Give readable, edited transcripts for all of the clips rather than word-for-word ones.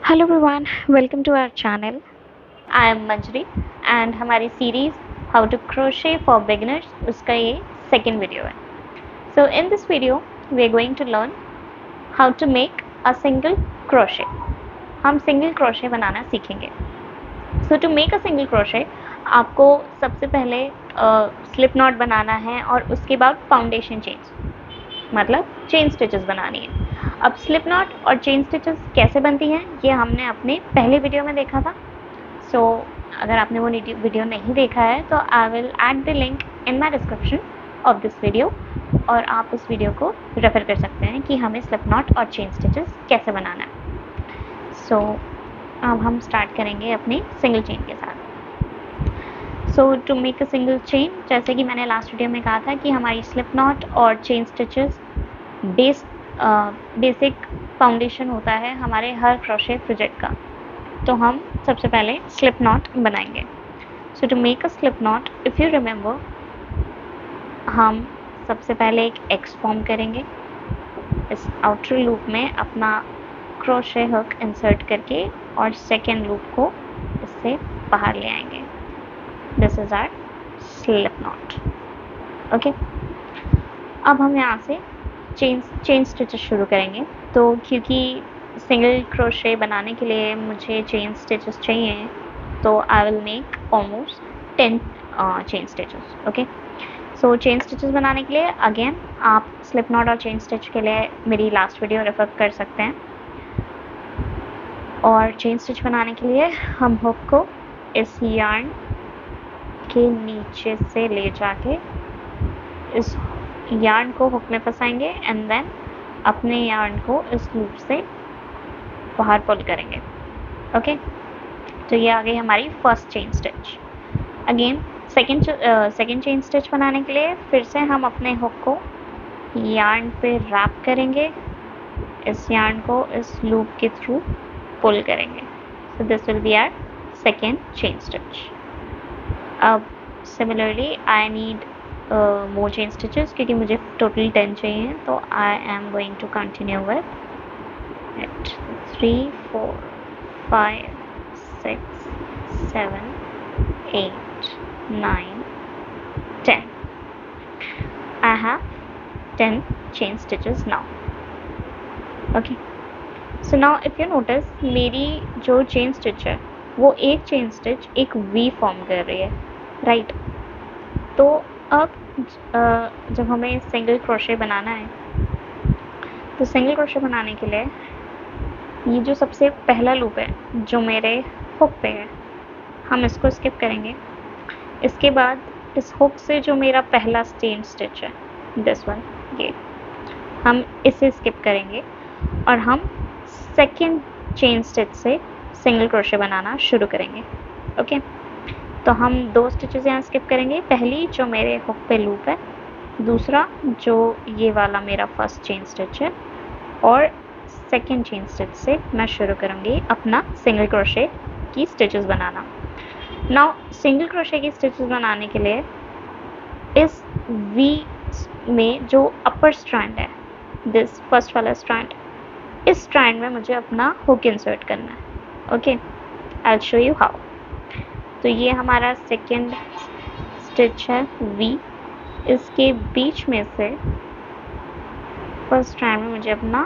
Hello everyone, welcome to our channel. I am Manjari and हमारी series how to crochet for beginners उसका ये second video है। So in this video we are going to learn how to make a single crochet. हम single crochet बनाना सीखेंगे। So to make a single crochet आपको सबसे पहले slip not बनाना है और उसके बाद फाउंडेशन चेन्स, मतलब चेन स्टिचेस बनानी है। अब स्लिप नॉट और चेन स्टिचेस कैसे बनती हैं ये हमने अपने पहले वीडियो में देखा था। सो अगर आपने वो वीडियो नहीं देखा है तो I will add the link in my description of this video और आप उस वीडियो को रेफर कर सकते हैं कि हमें स्लिप नॉट और चेन स्टिचेस कैसे बनाना है। सो अब हम स्टार्ट करेंगे अपनी सिंगल चेन के साथ। So to make a single chain, जैसे कि मैंने लास्ट वीडियो में कहा था कि हमारी स्लिप नॉट और चेन स्टिचेस बेसिक फाउंडेशन होता है हमारे हर क्रोशे प्रोजेक्ट का। तो हम सबसे पहले स्लिप नॉट बनाएंगे। So to make a slip knot, if you remember, हम सबसे पहले एक एक्स फॉर्म करेंगे। इस आउटर लूप में अपना क्रोशे हुक इंसर्ट करके और सेकेंड लूप को इससे बाहर ले आएंगे। This is our slip knot. Okay, अब हम यहाँ से चेन स्टिचेस शुरू करेंगे। तो क्योंकि सिंगल क्रोशे बनाने के लिए मुझे चेन स्टिचेस चाहिए, तो I will make almost 10 chain stitches. Okay, so chain stitches बनाने के लिए अगेन आप स्लिप नॉट और चेन स्टिच के लिए मेरी लास्ट वीडियो रेफर कर सकते हैं। और चेन स्टिच बनाने के लिए हम हुक को इस यार्न के नीचे से ले जाके इस यार्न को हुक में फंसाएंगे एंड देन अपने यार्न को इस लूप से बाहर पुल करेंगे। ओके, तो ये आ गई हमारी first chain stitch. Again second chain stitch बनाने के लिए फिर से हम अपने हुक को यार्न पे रैप करेंगे, इस यार्न को इस लूप के थ्रू पुल करेंगे। So this will be our second chain stitch. अब similarly I need more chain stitches क्योंकि मुझे टोटल 10 चाहिए, तो I am going to continue with 3, 4, 5, 6, 7, 8, 9, 10. I have 10 chain stitches now. Okay, so now if you notice मेरी जो chain stitch है वो एक चेन स्टिच एक वी फॉर्म कर रही है, राइट? तो अब जब हमें सिंगल क्रोशे बनाना है तो सिंगल क्रोशे बनाने के लिए ये जो सबसे पहला लूप है जो मेरे हुक पे है, हम इसको स्किप करेंगे। इसके बाद इस हुक से जो मेरा पहला चेन स्टिच है, दिस वन, ये हम इसे स्किप करेंगे और हम सेकेंड चेन स्टिच से सिंगल क्रोशे बनाना शुरू करेंगे। ओके, तो हम 2 स्टिचेस यहाँ स्किप करेंगे। पहली जो मेरे हुक पे लूप है, दूसरा जो ये वाला मेरा फर्स्ट चेन स्टिच है, और सेकेंड चेन स्टिच से मैं शुरू करूँगी अपना सिंगल क्रोशे की स्टिचेस बनाना। नाउ सिंगल क्रोशे की स्टिचेस बनाने के लिए इस वी में जो अपर स्ट्रैंड है, दिस फर्स्ट वाला स्ट्रैंड, इस स्ट्रैंड में मुझे अपना हुक इंसर्ट करना है। Okay, I will show you how. तो ये हमारा सेकेंड स्टिच है वी, इसके बीच में से फर्स्ट स्ट्रैंड में मुझे अपना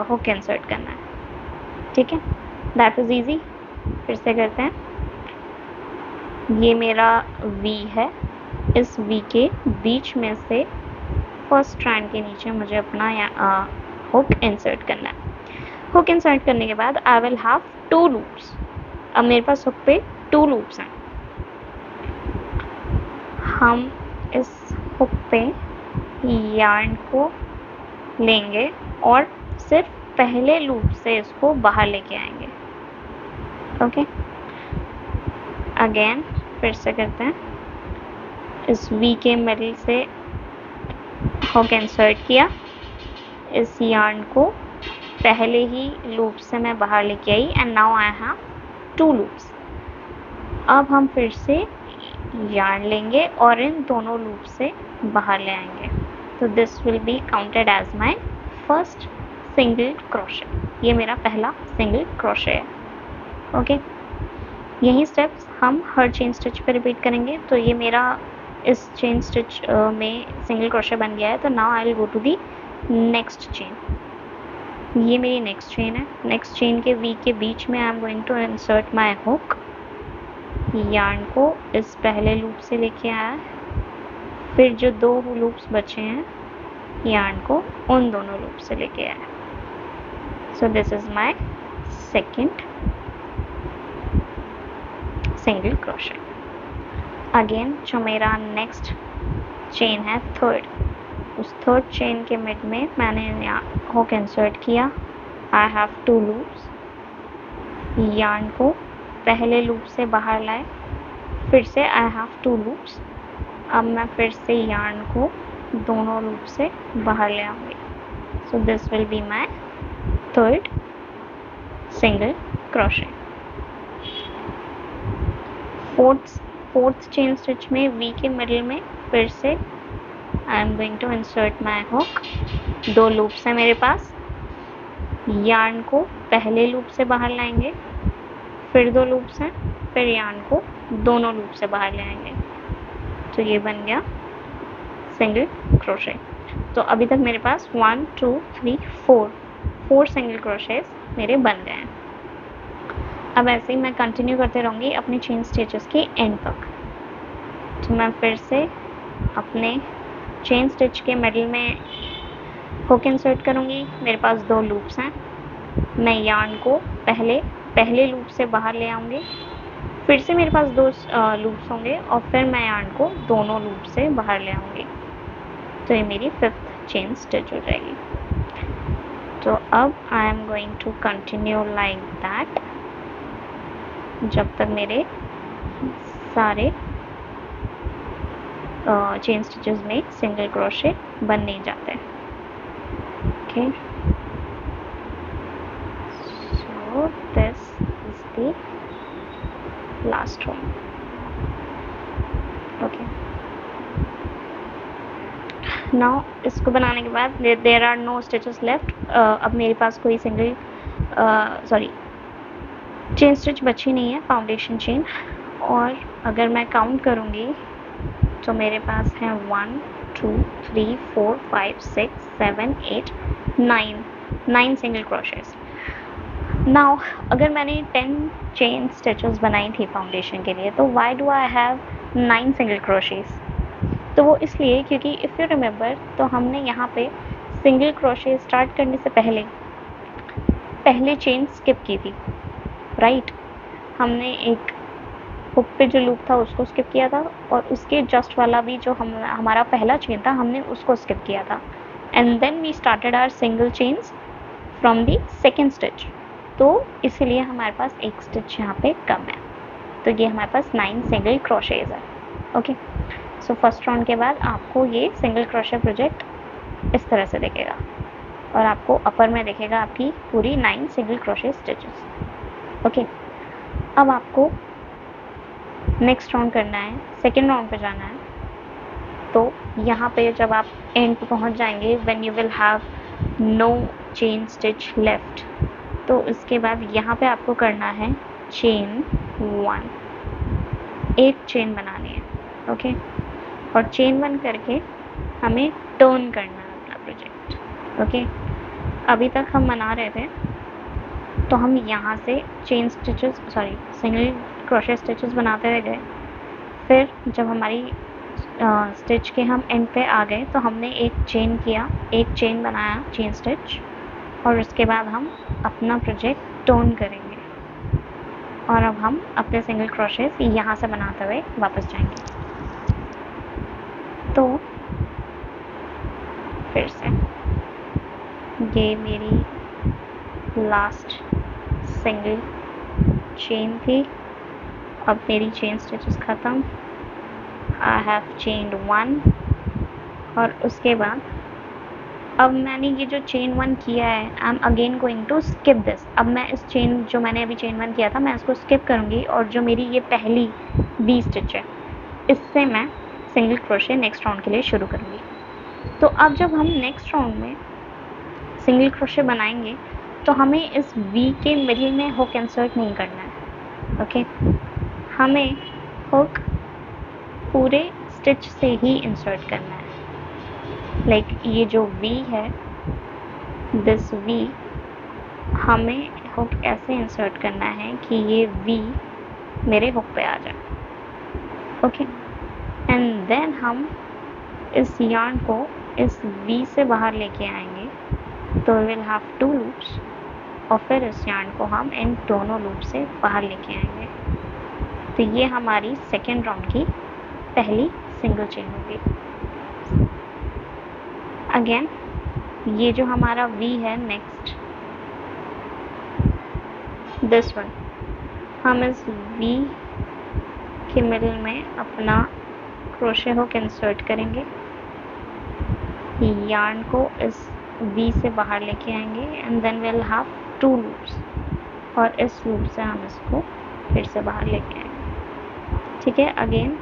हुक इंसर्ट करना है। ठीक है, दैट इज इजी। फिर से करते हैं। ये मेरा वी है, इस वी के बीच में से फर्स्ट स्ट्रैंड के नीचे मुझे अपना हुक इंसर्ट करना है। हुक इंसर्ट करने के बाद आई विल हैव 2 लूप्स। अब मेरे पास हुक पे 2 लूप्स हैं। हम इस हुक पे यार्न को लेंगे और सिर्फ पहले लूप से इसको बाहर लेके आएंगे। ओके, अगेन फिर से करते हैं। इस वी के मिडिल से हुक इंसर्ट किया, इस यार्न को पहले ही लूप से मैं बाहर लेके आई and now I have 2 loops. अब हम फिर से यार्न लेंगे और इन दोनों लूप से बाहर ले आएंगे। तो this will be counted as my first single crochet. ये मेरा पहला सिंगल क्रोशे है। ओके, यही स्टेप्स हम हर चेन स्टिच पे रिपीट करेंगे। तो ये मेरा इस चेन स्टिच में सिंगल क्रोशे बन गया है। तो now I will go to the next chain. ये मेरी नेक्स्ट चेन है। नेक्स्ट चेन के वी के बीच में I am going to insert my hook. Yarn को इस पहले लूप से लेके आया, फिर जो 2 लूप्स बचे हैं यार्न को उन दोनों लूप से लेके आया। सो this is my second single crochet. Again जो मेरा नेक्स्ट चेन है थर्ड, उस थर्ड चेन के मिड में मैंने यहाँ हुक इंसर्ट किया। आई हैव 2 लूप्स। यार्न को पहले लूप से बाहर लाए, फिर से आई हैव 2 लूप्स। अब मैं फिर से यार्न को दोनों लूप से बाहर ले आऊँगी। So this will be my third single crochet. Fourth chain stitch में वी के मिडिल में फिर से I am going to insert my hook. 2 loops हैं मेरे पास। यार्न को पहले लूप से बाहर लाएंगे, फिर 2 लूप्स हैं, फिर यार्न को दोनों लूप से बाहर ले आएंगे। तो ये बन गया सिंगल क्रोशे। तो अभी तक मेरे पास 1 2 3 4 सिंगल क्रोशेस मेरे बन गए हैं। अब ऐसे ही मैं कंटिन्यू करते रहूँगी अपने चेन स्टिचेस के एंड तक। तो मैं फिर से अपने चेन स्टिच के मिडिल में हुक इंसर्ट करूँगी। मेरे पास 2 लूप्स हैं। मैं यार्न को पहले लूप से बाहर ले आऊँगी, फिर से मेरे पास 2 लूप्स होंगे और फिर मैं यार्न को दोनों लूप से बाहर ले आऊँगी। तो ये मेरी 5th चेन स्टिच हो जाएगी। तो अब I am going to continue like that जब तक मेरे सारे चेन स्टिचेस में सिंगल क्रोशे बन नहीं जाते। Okay, so this is the last one. Okay, now इसको बनाने के बाद there are no stitches left. अब मेरे पास कोई सिंगल चेन स्टिच बची नहीं है, फाउंडेशन चेन। और अगर मैं काउंट करूँगी तो मेरे पास है 1 2 3 4 5 6 7 8 9 सिंगल क्रोशेस। नाउ अगर मैंने 10 चेन स्टिचेस बनाई थी फाउंडेशन के लिए, तो why do I have 9 single crochets? तो वो इसलिए क्योंकि इफ़ यू रिमेंबर, तो हमने यहाँ पे सिंगल क्रोशे स्टार्ट करने से पहले चेन स्किप की थी, राइट? हमने एक हुक पे जो लूप था उसको स्किप किया था, और उसके जस्ट वाला भी जो हमारा पहला चेन था हमने उसको स्किप किया था। And then we started our single chains from the second stitch. तो इसीलिए हमारे पास एक स्टिच यहाँ पे कम है। तो ये हमारे पास 9 सिंगल क्रोशेज है। ओके, सो फर्स्ट राउंड के बाद आपको ये सिंगल क्रोशे प्रोजेक्ट इस तरह से दिखेगा, और आपको अपर में दिखेगा आपकी पूरी 9 सिंगल क्रोशे स्टिचेस। ओके, अब आपको नेक्स्ट राउंड करना है, सेकेंड राउंड पे जाना है। तो यहाँ पे जब आप एंड पे पहुँच जाएंगे, when you will have no chain stitch left, तो इसके बाद यहाँ पे आपको करना है चेन 1, एक चेन बनानी है। ओके, और चेन 1 करके हमें टर्न करना है अपना प्रोजेक्ट। ओके, अभी तक हम बना रहे थे, तो हम यहाँ से chain stitches single crochet stitches बनाते हुए गए। फिर जब हमारी स्टिच के हम एंड पे आ गए, तो हमने एक चेन बनाया, चेन स्टिच, और उसके बाद हम अपना प्रोजेक्ट टर्न करेंगे, और अब हम अपने सिंगल क्रोशेस यहाँ से बनाते हुए वापस जाएंगे। तो फिर से ये मेरी लास्ट सिंगल चेन थी। अब मेरी चेन स्टिचेस ख़त्म। आई हैव चेन्ड 1, और उसके बाद अब मैंने ये जो चेन 1 किया है, I am again going to skip this. अब मैं इस चेन जो मैंने अभी चेन 1 किया था, मैं इसको स्किप करूँगी, और जो मेरी ये पहली बी स्टिच है, इससे मैं सिंगल क्रोशे नेक्स्ट राउंड के लिए शुरू करूँगी। तो अब जब हम नेक्स्ट राउंड में सिंगल क्रोशे बनाएंगे तो हमें इस वी के मिडिल में हुक इंसर्ट नहीं करना है। ओके, हमें हुक पूरे स्टिच से ही इंसर्ट करना है। लाइक ये जो वी है, दिस वी, हमें हुक ऐसे इंसर्ट करना है कि ये वी मेरे हुक पे आ जाए। ओके, एंड देन हम इस यार्न को इस वी से बाहर लेके आएंगे, तो वी विल हैव 2 लूप्स, और फिर इस यार्न को हम इन दोनों लूप से बाहर लेके आएंगे। तो ये हमारी सेकेंड राउंड की पहली सिंगल चेन होगी। अगेन ये जो हमारा वी है, नेक्स्ट दिस वन, हम इस वी के मिडिल में अपना क्रोशे हुक इंसर्ट करेंगे, यार्न को इस वी से बाहर लेके आएंगे, and then will have 2 loops, और इस लूप से हम इसको फिर से बाहर लेके आएंगे। ठीक है, अगेन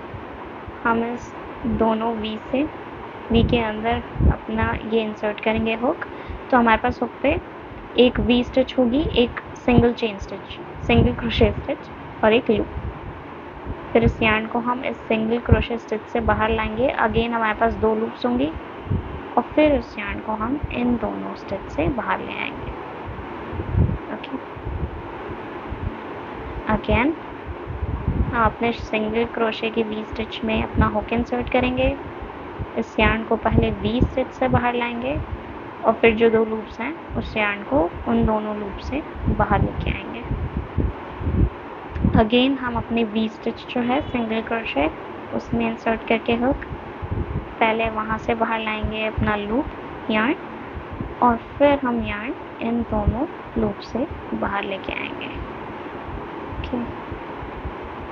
हम इस दोनों वी के अंदर अपना ये इंसर्ट करेंगे हुक, तो हमारे पास हुक पे एक वी स्टिच होगी, एक single chain stitch, single crochet stitch और एक लूप। फिर इस यार्न को हम इस सिंगल क्रोशे स्टिच से बाहर लाएंगे, अगेन हमारे पास 2 लूप्स होंगी, और फिर इस यार्न को हम इन दोनों स्टिच से बाहर ले आएंगे। ओके, अगेन हम अपने सिंगल क्रोशे की वी स्टिच में अपना हुक इंसर्ट करेंगे, इस यार्न को पहले वी स्टिच से बाहर लाएंगे, और फिर जो 2 लूप्स हैं उस यार्न को उन दोनों लूप से बाहर लेके आएंगे। अगेन हम अपनी वी स्टिच जो है सिंगल क्रोशे उसमें इंसर्ट करके हुक पहले वहाँ से बाहर लाएंगे अपना लूप यार्न, और फिर हम यार्न इन दोनों लूप से बाहर लेके आएंगे। ओके,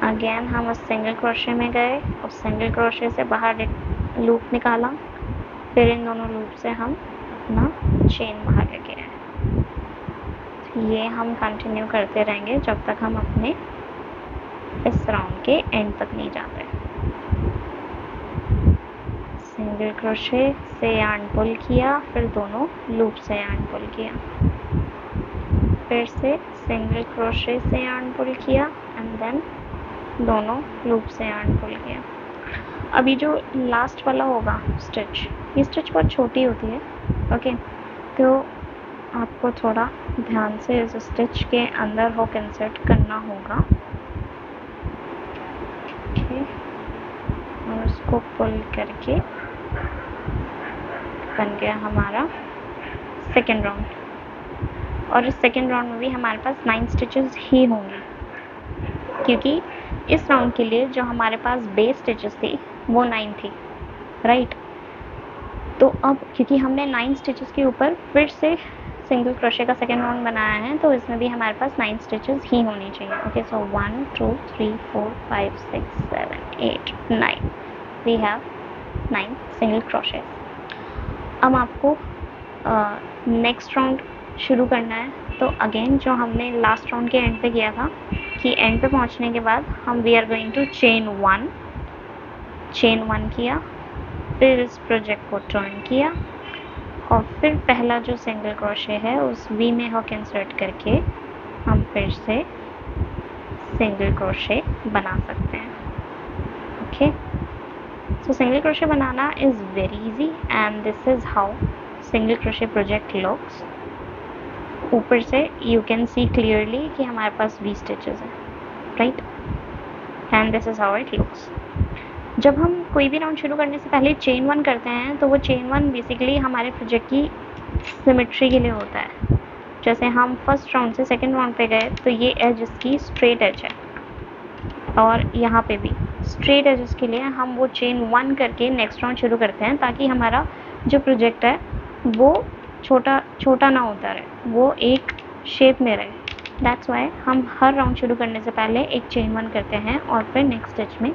अगेन हम उस सिंगल क्रोशे में गए, उस सिंगल क्रोशे से बाहर एक लूप निकाला, फिर इन दोनों लूप से हम अपना चेन बाहर लेके आए। ये हम कंटिन्यू करते रहेंगे जब तक हम अपने इस राउंड के एंड तक नहीं जाते। सिंगल क्रोशे से यार्न पुल किया, फिर दोनों लूप से यार्न पुल किया, फिर से सिंगल क्रोशे से यार्न पुल किया, एंड देन दोनों लूप से यार्न पुल किया। अभी जो लास्ट वाला होगा स्टिच, ये स्टिच बहुत छोटी होती है। ओके, तो आपको थोड़ा ध्यान से इस स्टिच के अंदर हुक इंसर्ट करना होगा। ओके, और उसको पुल करके बन गया हमारा सेकेंड राउंड, और इस सेकेंड राउंड में भी हमारे पास 9 स्टिचेस ही होंगी, क्योंकि इस राउंड के लिए जो हमारे पास बेस स्टिचेस थी वो 9 थी, राइट। तो अब क्योंकि हमने 9 स्टिचेस के ऊपर फिर से सिंगल क्रोशे का सेकेंड राउंड बनाया है, तो इसमें भी हमारे पास 9 स्टिचेस ही होनी चाहिए। Okay, so 1 2 3 4 5 6 7 8 9, we have 9 single crochet. अब आपको नेक्स्ट राउंड शुरू करना है, तो अगेन जो हमने लास्ट राउंड के एंड पे किया था कि एंड पे पहुंचने के बाद हम we are going to chain 1 किया, फिर इस प्रोजेक्ट को टर्न किया, और फिर पहला जो सिंगल क्रोशे है उस वी में हुक इंसर्ट करके हम फिर से सिंगल क्रोशे बना सकते हैं। Okay, so single crochet banana is very easy, and this is how single crochet project looks. ऊपर से यू कैन सी क्लियरली कि हमारे पास वी स्टिचेस हैं, right, and this is how it looks. जब हम कोई भी राउंड शुरू करने से पहले चेन 1 करते हैं, तो वो चेन 1 बेसिकली हमारे प्रोजेक्ट की सिमेट्री के लिए होता है। जैसे हम फर्स्ट राउंड से सेकेंड राउंड पे गए, तो ये एज इसकी स्ट्रेट एज है, और यहाँ पे भी स्ट्रेट एजेस के लिए हम वो चेन 1 करके नेक्स्ट राउंड शुरू करते हैं, ताकि हमारा जो प्रोजेक्ट है वो छोटा ना होता रहे, वो एक शेप में रहे। दैट्स वाई हम हर राउंड शुरू करने से पहले एक चेन 1 करते हैं, और फिर नेक्स्ट स्टिच में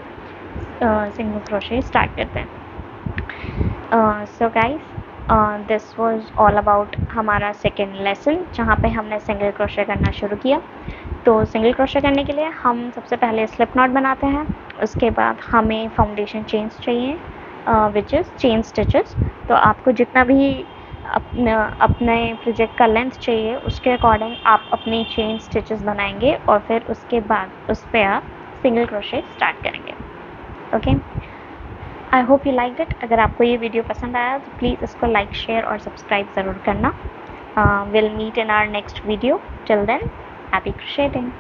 सिंगल क्रोशे स्टार्ट करते हैं। So guys, this was all about हमारा सेकेंड लेसन, जहाँ पे हमने सिंगल क्रोशे करना शुरू किया। तो सिंगल क्रोशे करने के लिए हम सबसे पहले स्लिप नॉट बनाते हैं, उसके बाद हमें फाउंडेशन चेन्स चाहिए, विच इज़ चेन स्टिचेस। तो आपको जितना भी अपने प्रोजेक्ट का लेंथ चाहिए, उसके अकॉर्डिंग आप अपनी चेन स्टिचेस बनाएंगे और फिर उसके बाद उस पर आप सिंगल क्रोशे स्टार्ट करेंगे। Okay, I hope you like it. अगर आपको ये वीडियो पसंद आया तो प्लीज़ इसको लाइक, शेयर और सब्सक्राइब ज़रूर करना। Will meet in our next video. Till then, happy क्रोशेटिंग।